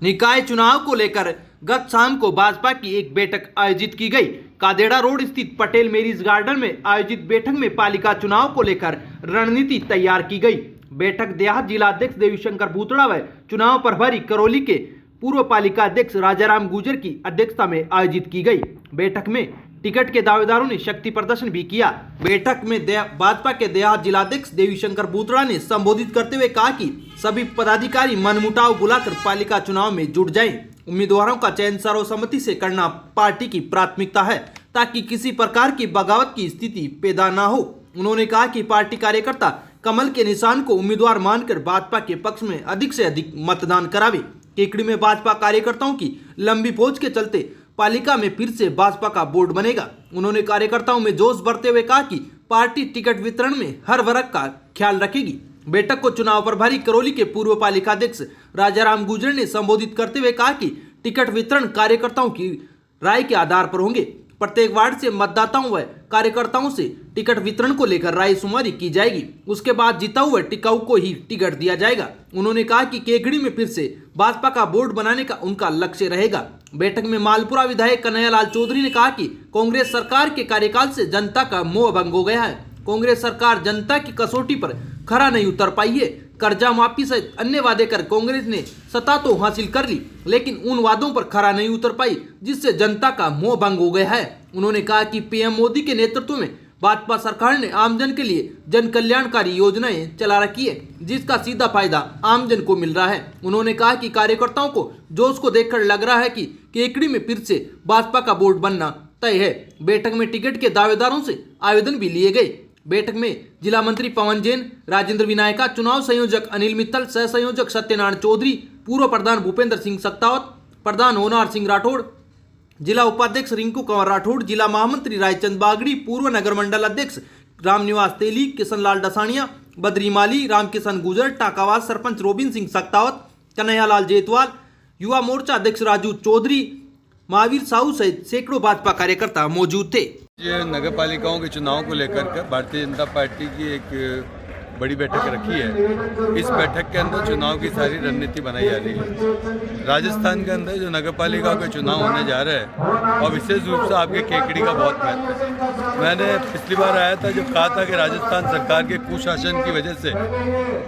निकाय चुनाव को लेकर गत शाम को भाजपा की एक बैठक आयोजित की गई। कादेड़ा रोड स्थित पटेल मैरिज गार्डन में आयोजित बैठक में पालिका चुनाव को लेकर रणनीति तैयार की गई। बैठक देहात जिला अध्यक्ष देवीशंकर भूतड़ा व चुनाव प्रभारी करौली के पूर्व पालिका अध्यक्ष राजाराम गुजर की अध्यक्षता में आयोजित की गई। बैठक में टिकट के दावेदारों ने शक्ति प्रदर्शन भी किया। बैठक में भाजपा के देहात जिलाध्यक्ष देवीशंकर भूतड़ा ने संबोधित करते हुए कहा कि सभी पदाधिकारी मनमुटाव बुलाकर पालिका चुनाव में जुट जाएं। उम्मीदवारों का चयन सर्वसम्मति से करना पार्टी की प्राथमिकता है ताकि किसी प्रकार की बगावत की स्थिति पैदा न हो। उन्होंने कहा कि पार्टी कार्यकर्ता कमल के निशान को उम्मीदवार मानकर भाजपा के पक्ष में अधिक से अधिक मतदान करावे। केकड़ी में भाजपा कार्यकर्ताओं की लंबी फौज के चलते पालिका में फिर से भाजपा का बोर्ड बनेगा। उन्होंने कार्यकर्ताओं में जोश भरते हुए कहा कि पार्टी टिकट वितरण में हर वर्ग का ख्याल रखेगी। बैठक को चुनाव प्रभारी करौली के पूर्व पालिका अध्यक्ष राजाराम गुजर ने संबोधित करते हुए कहा कि टिकट वितरण कार्यकर्ताओं की राय के आधार पर होंगे। प्रत्येक वार्ड से मतदाताओं व कार्यकर्ताओं से टिकट वितरण को लेकर राय शुमारी की जाएगी। उसके बाद जिताऊ व टिकाऊ को ही टिकट दिया जाएगा। उन्होंने कहा कि केकड़ी में फिर से भाजपा का बोर्ड बनाने का उनका लक्ष्य रहेगा। बैठक में मालपुरा विधायक कन्हैयालाल चौधरी ने कहा कि कांग्रेस सरकार के कार्यकाल से जनता का मोह भंग हो गया है। कांग्रेस सरकार जनता की कसौटी पर खरा नहीं उतर पाई है। कर्जा माफी सहित अन्य वादे कर कांग्रेस ने सत्ता तो हासिल कर ली, लेकिन उन वादों पर खरा नहीं उतर पाई, जिससे जनता का मोह भंग हो गया है। उन्होंने कहा कि पीएम मोदी के नेतृत्व में भाजपा सरकार ने आमजन के लिए जन कल्याणकारी योजनाएं चला रखी है, जिसका सीधा फायदा आमजन को मिल रहा है। उन्होंने कहा कि कार्यकर्ताओं को जोश को देखकर लग रहा है कि केकड़ी में फिर से भाजपा का बोर्ड बनना तय है। बैठक में टिकट के दावेदारों से आवेदन भी लिए गए। बैठक में जिला मंत्री पवन जैन, राजेंद्र विनायका, चुनाव संयोजक अनिल मित्तल, सह संयोजक सत्यनारायण चौधरी, पूर्व प्रधान भूपेंद्र सिंह सत्तावत, प्रधान होनार सिंह राठौड़, जिला उपाध्यक्ष रिंकू कंवर राठौड़, जिला महामंत्री रायचंद बागड़ी, पूर्व नगर मंडल अध्यक्ष रामनिवास तेली, किशन लाल डसानिया, बद्री माली, रामकिशन गुजर, टाकावास सरपंच रोबिन सिंह सत्तावत, कन्हैयालाल जेतवाल, युवा मोर्चा अध्यक्ष राजू चौधरी, महावीर साहू सहित सैकड़ों भाजपा कार्यकर्ता मौजूद थे। ये नगर पालिकाओं के चुनाव को लेकर के भारतीय जनता पार्टी की एक बड़ी बैठक रखी है। इस बैठक के अंदर चुनाव की सारी रणनीति बनाई जा रही है। राजस्थान के अंदर जो नगर पालिका के चुनाव होने जा रहे हैं और विशेष रूप से आपके केकड़ी का बहुत महत्व है। मैंने पिछली बार आया था जब कहा था कि राजस्थान सरकार के कुशासन की वजह से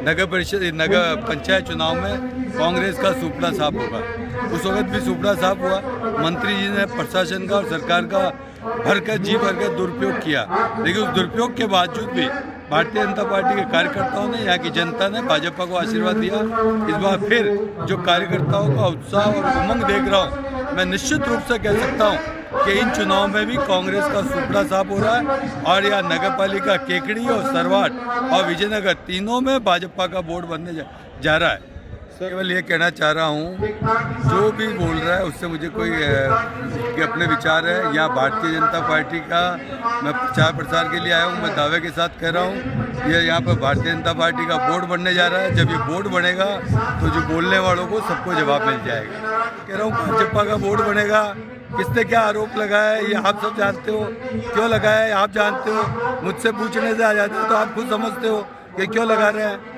नगर पंचायत चुनाव में कांग्रेस का सुपना साफ होगा। उस वक्त भी सुपना साफ हुआ। मंत्री जी ने प्रशासन का और सरकार का भर कर दुरुपयोग किया, लेकिन उस दुरुपयोग के बावजूद भी भारतीय जनता पार्टी के कार्यकर्ताओं ने, यहाँ की जनता ने भाजपा को आशीर्वाद दिया। इस बार फिर जो कार्यकर्ताओं का उत्साह और उमंग देख रहा हूँ, मैं निश्चित रूप से कह सकता हूँ कि इन चुनाव में भी कांग्रेस का सुपड़ा साफ हो रहा है और यह नगर पालिका केकड़ी और सरवाट और विजयनगर तीनों में भाजपा का बोर्ड बनने जा रहा है। केवल ये कहना चाह रहा हूँ, जो भी बोल रहा है उससे मुझे कोई अपने विचार है। यहाँ भारतीय जनता पार्टी का मैं प्रचार प्रसार के लिए आया हूँ। मैं दावे के साथ कह रहा हूँ, ये यहाँ पर भारतीय जनता पार्टी का बोर्ड बनने जा रहा है। जब ये बोर्ड बनेगा तो जो बोलने वालों को सबको जवाब मिल जाएगा। कह रहा हूँ भाजपा का बोर्ड बनेगा। किसने क्या आरोप लगाया है ये आप सब जानते हो, क्यों लगाया है आप जानते हो। मुझसे पूछने से आ जाते हो तो आप खुद समझते हो कि क्यों लगा रहे हैं।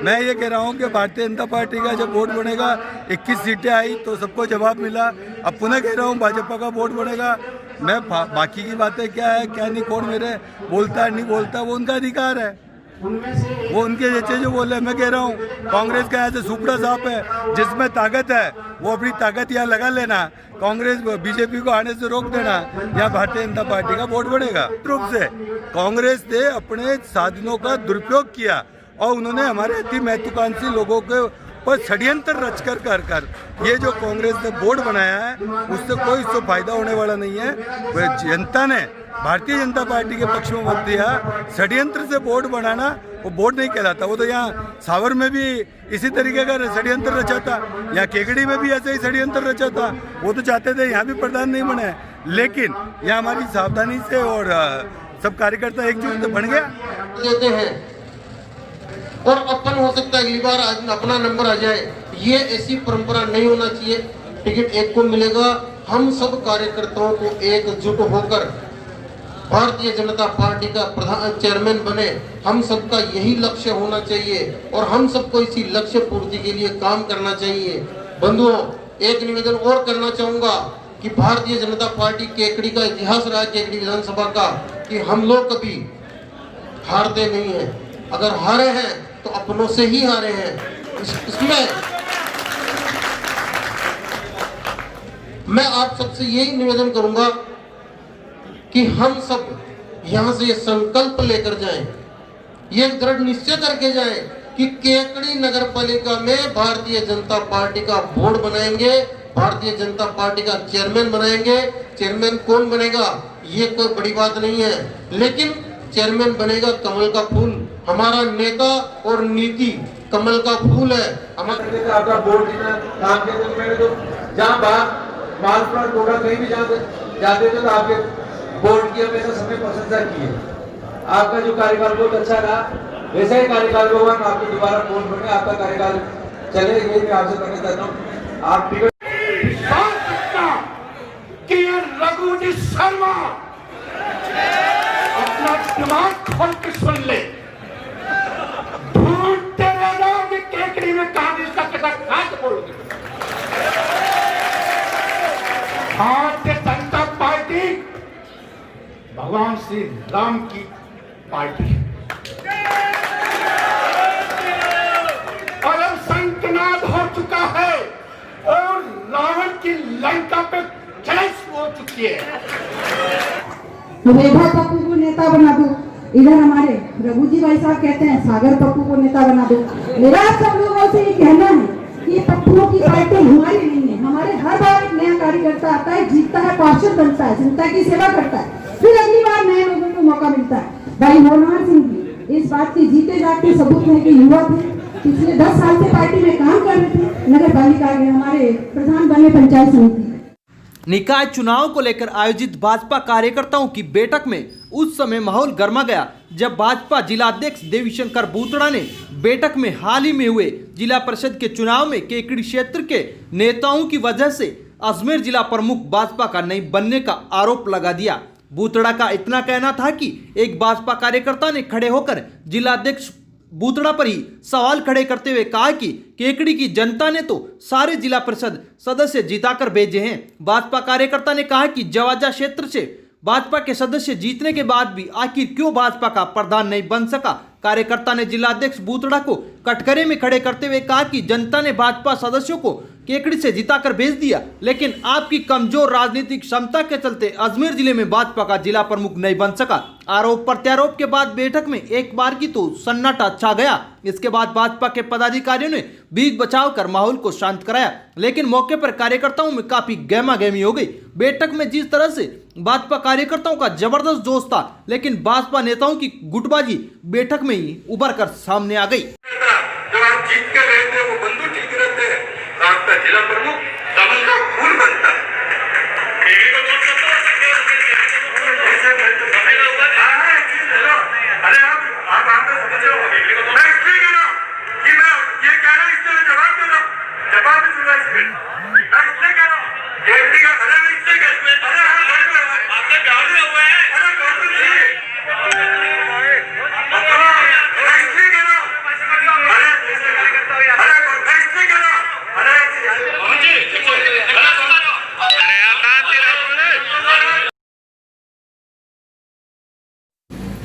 मैं ये कह रहा हूँ कि भारतीय जनता पार्टी का जब बोर्ड बनेगा, 21 सीटें आई तो सबको जवाब मिला। अब पुनः कह रहा हूँ भाजपा का बोर्ड बनेगा। मैं बाकी की बातें क्या है क्या नहीं, कौन मेरे बोलता है नहीं बोलता, वो उनका अधिकार है, वो उनके जैसे जो बोले। मैं कह रहा हूँ कांग्रेस का ऐसे सुपड़ा साफ है, जिसमें ताकत है वो अपनी ताकत यहाँ लगा लेना, कांग्रेस बीजेपी को आने से रोक देना, यहाँ भारतीय जनता पार्टी का बोर्ड बनेगा। रूप से कांग्रेस ने अपने साधनों का दुरुपयोग किया और उन्होंने हमारे अति महत्वाकांक्षी लोगों के पर षड्यंत्र रच कर ये जो कांग्रेस ने बोर्ड बनाया है उससे कोई इससे फायदा होने वाला नहीं है। जनता ने भारतीय जनता पार्टी के पक्ष में मत दिया। षड्यंत्र से बोर्ड बनाना वो बोर्ड नहीं कहलाता। वो तो यहाँ सावर में भी इसी तरीके का षड्यंत्र रचा था, यहाँ केकड़ी में भी ऐसे ही षड्यंत्र रचा था। वो तो चाहते थे यहाँ भी प्रधान नहीं बने, लेकिन यहाँ हमारी सावधानी से और सब कार्यकर्ता एकजुट से बन गया देते हैं और अपन हो सकता है अगली बार अपना नंबर आ जाए। ये ऐसी परंपरा नहीं होना चाहिए। टिकट एक को मिलेगा। हम सब कार्यकर्ताओं को एकजुट होकर भारतीय जनता पार्टी का प्रधान चेयरमैन बने। हम सबका यही लक्ष्य होना चाहिए और हम सबको इसी लक्ष्य पूर्ति के लिए काम करना चाहिए। बंधुओं, एक निवेदन और करना चाहूंगा कि भारतीय जनता पार्टी केकड़ी का इतिहास रहा है, केकड़ी विधानसभा का, कि हम लोग कभी हारते नहीं हैं। अगर हारे हैं तो अपनों से ही हारे हैं। इसमें मैं आप सबसे यही निवेदन करूंगा कि हम सब यहां से ये संकल्प लेकर जाएं, ये दृढ़ निश्चय करके जाएं कि केकड़ी नगर पालिका में भारतीय जनता पार्टी का बोर्ड बनाएंगे, भारतीय जनता पार्टी का चेयरमैन बनाएंगे। चेयरमैन कौन बनेगा ये कोई बड़ी बात नहीं है, लेकिन चेयरमैन बनेगा कमल का फूल। हमारा नेता और नीति कमल का फूल है। हमारा आपका बोर्ड काम के तो मैंने तो जहाँ बाहर मालपुरा टोला कहीं भी जाते थे तो आपके बोर्ड की हमेशा सबने प्रशंसा की है। आपका जो कार्यकाल बहुत अच्छा रहा, वैसा ही कार्यकाल भगवान आपको दोबारा बोर्ड बने, आपका कार्यकाल चले। ये मैं आपसे कहना चाहता हूँ, आप कि रघु जी शर्मा अपना दिमाग खोल के सुन ले, ढूंढते रहना कि केकड़ी में कांग्रेस का कैसा खास बोलोगे। भारतीय जनता पार्टी भगवान श्री राम की पार्टी है और अब संकनाद हो चुका है और रावण की लंका पे जय हो चुकी है। वैभव पप्पू को नेता बना दो, इधर हमारे रघु जी भाई साहब कहते हैं सागर पप्पू को नेता बना दो। मेरा सब लोगों से ये कहना है कि ये पप्पुओं की पार्टी हमारी नहीं है। हमारे हर बार एक नया कार्यकर्ता आता है, जीतता है, पार्षद बनता है, जनता की सेवा करता है, फिर अगली बार नए लोगों को मौका मिलता है। भाई मनोहर सिंह जी इस बात की जीते जागते सबूत है कि युवा थे, पिछले 10 साल से पार्टी में काम कर रहे थे, नगर पालिका में हमारे प्रधान बने पंचायत समिति। निकाय चुनाव को लेकर आयोजित भाजपा कार्यकर्ताओं की बैठक में उस समय माहौल गर्मा गया जब भाजपा जिलाध्यक्ष देवीशंकर बूतड़ा ने बैठक में हाल ही में हुए जिला परिषद के चुनाव में केकड़ी क्षेत्र के नेताओं की वजह से अजमेर जिला प्रमुख भाजपा का नहीं बनने का आरोप लगा दिया। बूतड़ा का इतना कहना था कि एक भाजपा कार्यकर्ता ने खड़े होकर जिलाध्यक्ष बूतड़ा पर ही सवाल खड़े करते हुए कहा कि केकड़ी की जनता ने तो सारे जिला परिषद सदस्य जिताकर भेजे हैं। भाजपा कार्यकर्ता ने कहा कि जवाजा क्षेत्र से भाजपा के सदस्य जीतने के बाद भी आखिर क्यों भाजपा का प्रधान नहीं बन सका। कार्यकर्ता ने जिलाध्यक्ष बूतड़ा को कटघरे में खड़े करते हुए कहा कि जनता ने भाजपा सदस्यों को केकड़ी से जिताकर भेज दिया, लेकिन आपकी कमजोर राजनीतिक क्षमता के चलते अजमेर जिले में भाजपा का जिला प्रमुख नहीं बन सका। आरोप प्रत्यारोप के बाद बैठक में एक बार की तो सन्नाटा छा गया। इसके बाद भाजपा के पदाधिकारियों ने बीच बचाव कर माहौल को शांत कराया, लेकिन मौके पर कार्यकर्ताओं में काफी गहमागहमी हो गई। बैठक में जिस तरह से भाजपा कार्यकर्ताओं का जबरदस्त जोश था, लेकिन भाजपा नेताओं की गुटबाजी बैठक में ही उभर कर सामने आ गई। जब आप जीत के गए थे वो बंधु ठीक रहते हैं, आपका जिला प्रमुख कमल का फूल बनता है। अरे आप आगे समझो, मैं इसलिए कह रहा हूँ कि मैं ये कह रहा हूँ, इसलिए जवाब दे रहा हूँ, जवाब भी सुना इसमें। मैं इसलिए कह रहा हूँ, केकड़ी का अरे मैं इसलिए कह रहा हूँ, अरे आपसे प्यार भी हुआ है, अरे कौन सी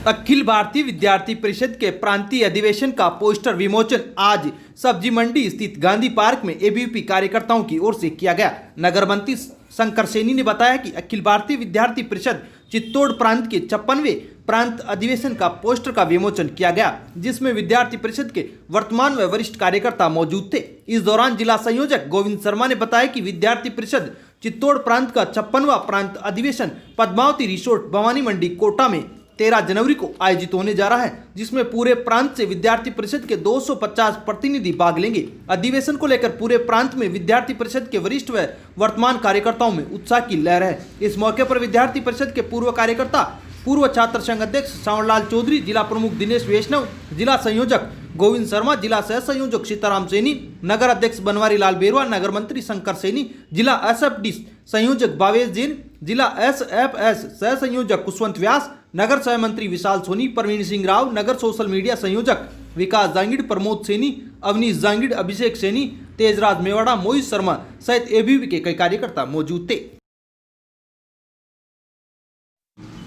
अखिल भारतीय विद्यार्थी परिषद के प्रांतीय अधिवेशन का पोस्टर विमोचन आज सब्जी मंडी स्थित गांधी पार्क में एबीवीपी कार्यकर्ताओं की ओर से किया गया। नगर मंत्री शंकर सैनी ने बताया कि अखिल भारतीय विद्यार्थी परिषद चित्तौड़ प्रांत के 56वें प्रांत अधिवेशन का पोस्टर का विमोचन किया गया, जिसमें विद्यार्थी परिषद के वर्तमान व वरिष्ठ कार्यकर्ता मौजूद थे। इस दौरान जिला संयोजक गोविंद शर्मा ने बताया कि विद्यार्थी परिषद चित्तौड़ प्रांत का 56वां प्रांत अधिवेशन पद्मावती रिसोर्ट भवानी मंडी कोटा में 13 जनवरी को आयोजित होने जा रहा है, जिसमें पूरे प्रांत से विद्यार्थी परिषद के 250 प्रतिनिधि भाग लेंगे। अधिवेशन को लेकर पूरे प्रांत में विद्यार्थी परिषद के वरिष्ठ व वर्तमान कार्यकर्ताओं में उत्साह की लहर है। इस मौके पर विद्यार्थी परिषद के पूर्व कार्यकर्ता, पूर्व छात्र संघ अध्यक्ष श्रावणलाल चौधरी, जिला प्रमुख दिनेश वैष्णव, जिला संयोजक गोविंद शर्मा, जिला सह संयोजक सीताराम सैनी, नगर अध्यक्ष बनवारी लाल बेरवा, नगर मंत्री शंकर सैनी, जिला एसएफडी संयोजक भावेश जैन, जिला एसएफएस सह संयोजक कुशवंत व्यास, नगर सह मंत्री विशाल सोनी, प्रवीण सिंह राव, नगर सोशल मीडिया संयोजक विकास जांगिड़, प्रमोद सैनी, अवनीश जांगिड़, अभिषेक सैनी, तेजराज मेवाड़ा, मोहित शर्मा सहित एबीवी के कई कार्यकर्ता मौजूद थे।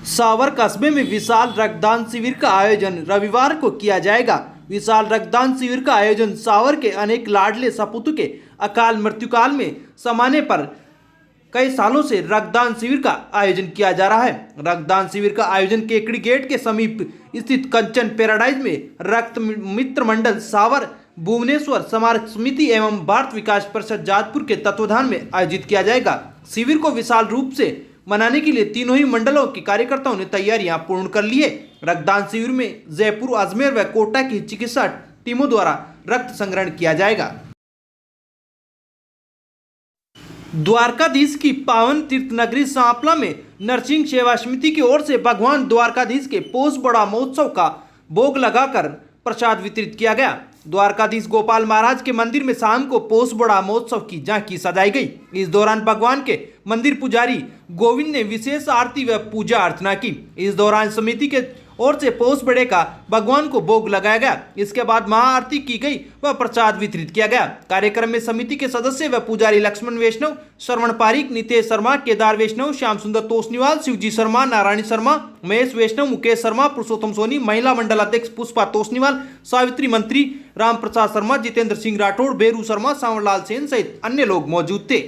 सावर कस्बे में विशाल रक्तदान शिविर का आयोजन रविवार को किया जाएगा। विशाल रक्तदान शिविर का आयोजन सावर के अनेक लाडले सपूतों के अकाल मृत्युकाल में समाने पर कई सालों से रक्तदान शिविर का आयोजन किया जा रहा है। रक्तदान शिविर का आयोजन केकड़ी गेट के समीप स्थित कंचन पैराडाइज में रक्त मित्र मंडल सावर, भुवनेश्वर स्मारक समिति एवं भारत विकास परिषद जाजपुर के तत्वाधान में आयोजित किया जाएगा। शिविर को विशाल रूप से मनाने के लिए तीनों ही मंडलों के कार्यकर्ताओं ने तैयारियां पूर्ण कर ली है। रक्तदान शिविर में जयपुर, अजमेर व कोटा की चिकित्सा टीमों द्वारा रक्त संग्रहण किया जाएगा। द्वारकाधीश की पावन तीर्थ नगरी सांपला में नरसिंह सेवा समिति की ओर से भगवान द्वारकाधीश के पोष बड़ा महोत्सव का भोग लगाकर प्रसाद वितरित किया गया। द्वारकाधीश गोपाल महाराज के मंदिर में शाम को पोष बड़ा महोत्सव की झांकी सजाई गई। इस दौरान भगवान के मंदिर पुजारी गोविंद ने विशेष आरती व पूजा अर्चना की। इस दौरान समिति के ओर से पोष बड़े का भगवान को भोग लगाया गया। इसके बाद महाआरती की गई व प्रसाद वितरित किया गया। कार्यक्रम में समिति के सदस्य व पुजारी लक्ष्मण वैष्णव, श्रवण पारीक, नितेश शर्मा, केदार वैष्णव, श्याम सुंदर तोसनीवाल, शिवजी शर्मा, नारायण शर्मा, महेश वैष्णव, मुकेश शर्मा, पुरुषोत्तम सोनी, महिला मंडल अध्यक्ष पुष्पा तोसनीवाल, सावित्री मंत्री राम प्रसाद शर्मा, जितेंद्र सिंह राठौड़, बेरू शर्मा, सांवरलाल सेन सहित अन्य लोग मौजूद थे।